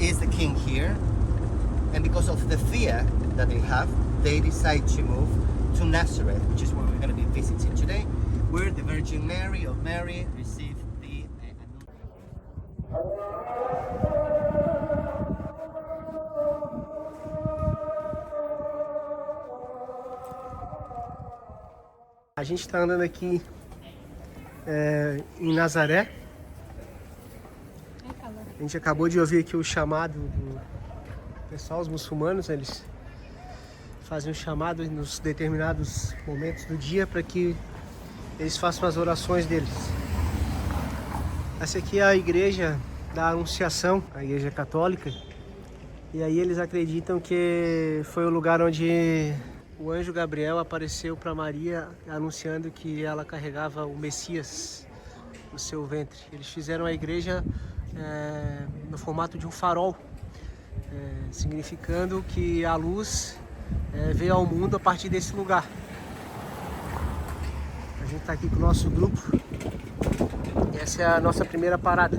is the king here, and because of the fear that they have, they decide to move to Nazareth, which is where we're going to be visiting today, where the Virgin Mary of Mary received the A gente está andando aqui em Nazaré. A gente acabou de ouvir aqui o chamado do pessoal, os muçulmanos, eles fazem um chamado nos determinados momentos do dia para que eles façam as orações deles. Essa aqui é a igreja da Anunciação, a igreja católica, e aí eles acreditam que foi o lugar onde o anjo Gabriel apareceu para Maria anunciando que ela carregava o Messias no seu ventre. Eles fizeram a igreja no formato de um farol, significando que a luz veio ao mundo a partir desse lugar. A gente está aqui com o nosso grupo e essa é a nossa primeira parada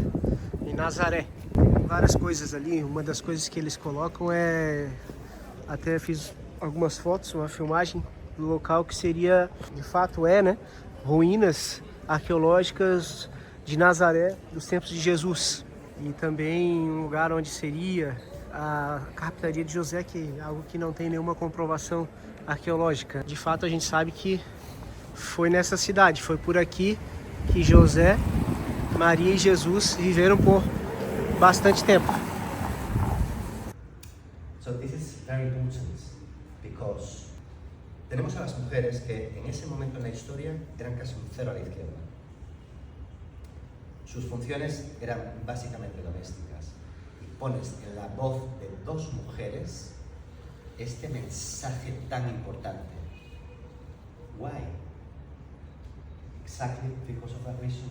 em Nazaré. Tem várias coisas ali, uma das coisas que eles colocam até fiz algumas fotos, uma filmagem do local que seria, de fato né, ruínas arqueológicas de Nazaré dos tempos de Jesus. E também um lugar onde seria a carpintaria de José, que é algo que não tem nenhuma comprovação arqueológica. De fato, a gente sabe que foi nessa cidade, foi por aqui que José, Maria e Jesus viveram por bastante tempo. So this is very important because tenemos a las mujeres que en ese momento en la historia eran casi un cero a la izquierda. Sus funciones eran básicamente domésticas. Y pones en la voz de dos mujeres este mensaje tan importante. Why? Exactly because of that reason.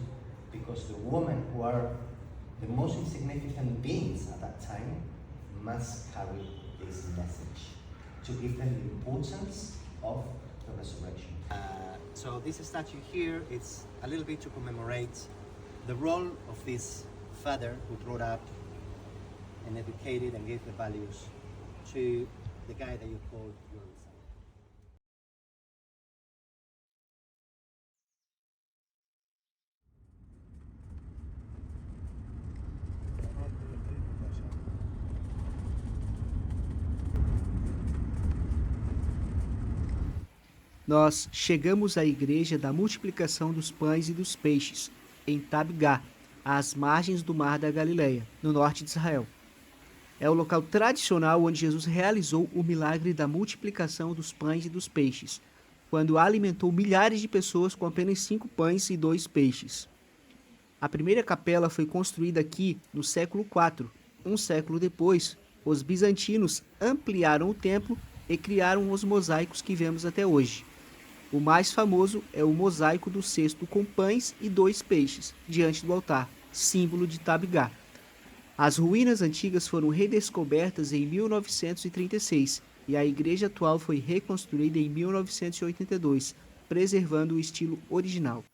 Because the women who are the most insignificant beings at that time must carry this message to give them the importance of the resurrection. So this statue here, it's a little bit to commemorate the role of this father who brought up and educated and gave the values to the guy that you call your son. Nós chegamos à igreja da multiplicação dos pães e dos peixes, em Tabgá, às margens do Mar da Galileia, no norte de Israel. É o local tradicional onde Jesus realizou o milagre da multiplicação dos pães e dos peixes, quando alimentou milhares de pessoas com apenas 5 pães e 2 peixes. A primeira capela foi construída aqui no século IV. Um século depois, os bizantinos ampliaram o templo e criaram os mosaicos que vemos até hoje. O mais famoso é o mosaico do cesto com pães e 2 peixes, diante do altar, símbolo de Tabgá. As ruínas antigas foram redescobertas em 1936 e a igreja atual foi reconstruída em 1982, preservando o estilo original.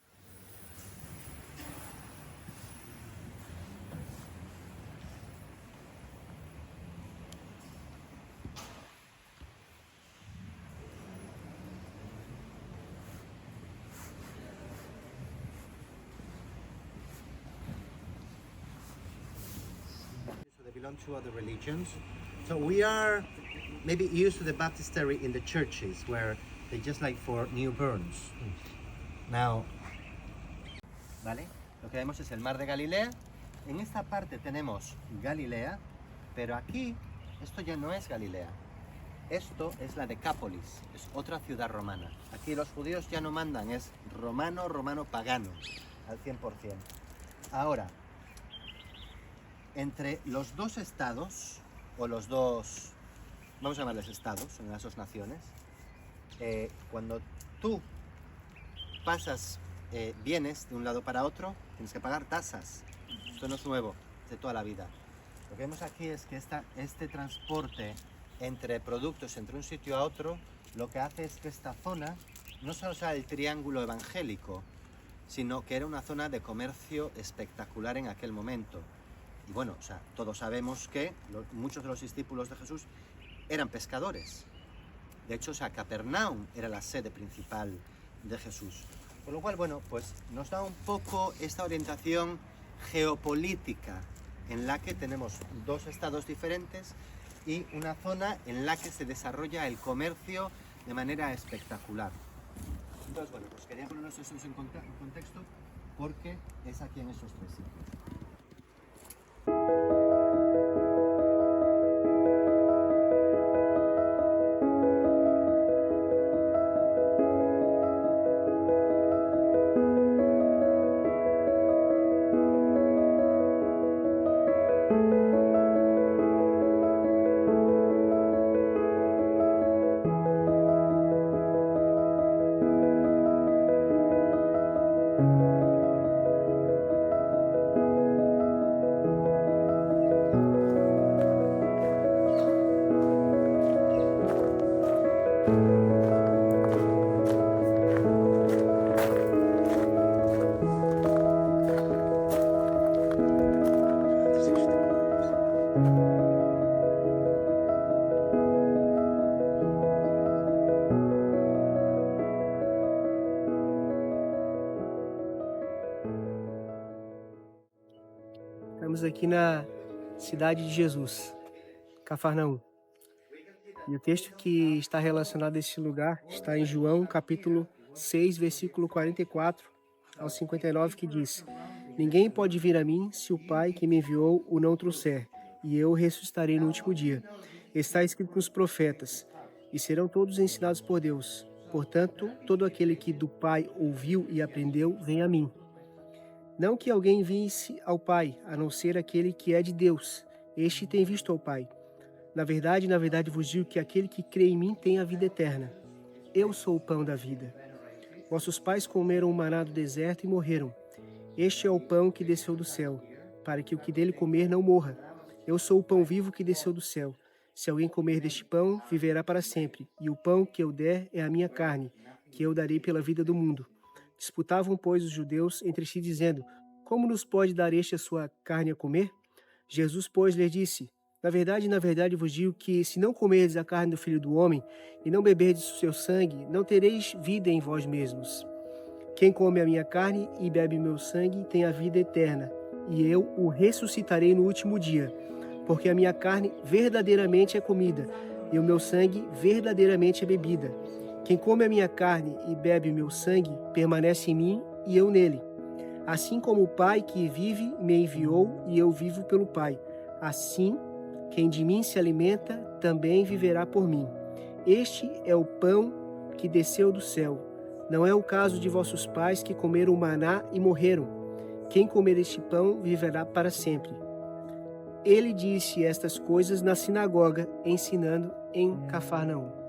Belong to other religions. So we are maybe used to the baptistry in the churches where they just like for newborns. Now, ¿vale? Lo que vemos es el mar de Galilea. En esta parte tenemos Galilea, pero aquí esto ya no es Galilea. Esto es la Decápolis, es otra ciudad romana. Aquí los judíos ya no mandan, es romano pagano, al 100%. Ahora, entre los dos estados, o los dos, vamos a llamarles estados, en las dos naciones, cuando tú pasas, vienes de un lado para otro, tienes que pagar tasas. Esto no es nuevo, es de toda la vida. Lo que vemos aquí es que este transporte entre productos entre un sitio a otro, lo que hace es que esta zona no solo sea el triángulo evangélico, sino que era una zona de comercio espectacular en aquel momento. Y bueno, o sea, todos sabemos que muchos de los discípulos de Jesús eran pescadores. De hecho, o sea, Capernaum era la sede principal de Jesús. Por lo cual, bueno, pues nos da un poco esta orientación geopolítica en la que tenemos dos estados diferentes y una zona en la que se desarrolla el comercio de manera espectacular. Entonces, bueno, pues quería ponernos eso en contexto porque es aquí en esos tres sitios. Estamos aqui na cidade de Jesus, Cafarnaum. E o texto que está relacionado a este lugar está em João, capítulo 6, versículo 44 ao 59, que diz: Ninguém pode vir a mim se o Pai que me enviou o não trouxer, e eu o ressuscitarei no último dia. Está escrito nos profetas, e serão todos ensinados por Deus. Portanto, todo aquele que do Pai ouviu e aprendeu, vem a mim. Não que alguém visse ao Pai, a não ser aquele que é de Deus. Este tem visto ao Pai. Na verdade vos digo que aquele que crê em mim tem a vida eterna. Eu sou o pão da vida. Vossos pais comeram o maná do deserto e morreram. Este é o pão que desceu do céu, para que o que dele comer não morra. Eu sou o pão vivo que desceu do céu. Se alguém comer deste pão, viverá para sempre. E o pão que eu der é a minha carne, que eu darei pela vida do mundo. Disputavam, pois, os judeus entre si, dizendo: Como nos pode dar este a sua carne a comer? Jesus, pois, lhes disse: Na verdade vos digo que, se não comerdes a carne do Filho do Homem e não beberdes o seu sangue, não tereis vida em vós mesmos. Quem come a minha carne e bebe o meu sangue tem a vida eterna, e eu o ressuscitarei no último dia. Porque a minha carne verdadeiramente é comida, e o meu sangue verdadeiramente é bebida. Quem come a minha carne e bebe o meu sangue permanece em mim e eu nele. Assim como o Pai que vive me enviou e eu vivo pelo Pai. Assim, quem de mim se alimenta também viverá por mim. Este é o pão que desceu do céu. Não é o caso de vossos pais que comeram o maná e morreram. Quem comer este pão viverá para sempre. Ele disse estas coisas na sinagoga, ensinando em Cafarnaum.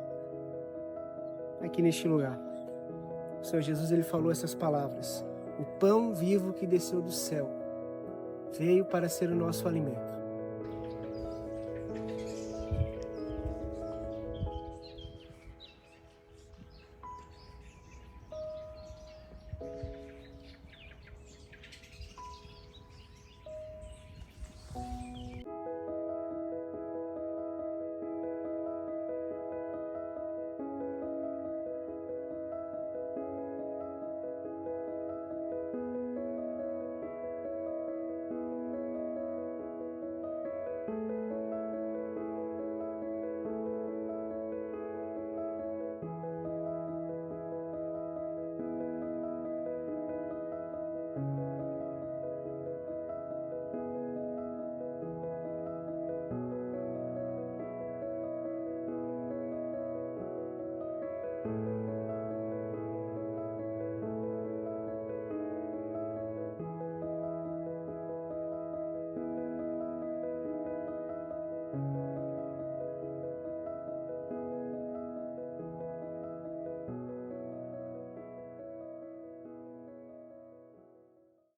Aqui neste lugar, o Senhor Jesus ele falou essas palavras: o pão vivo que desceu do céu veio para ser o nosso alimento.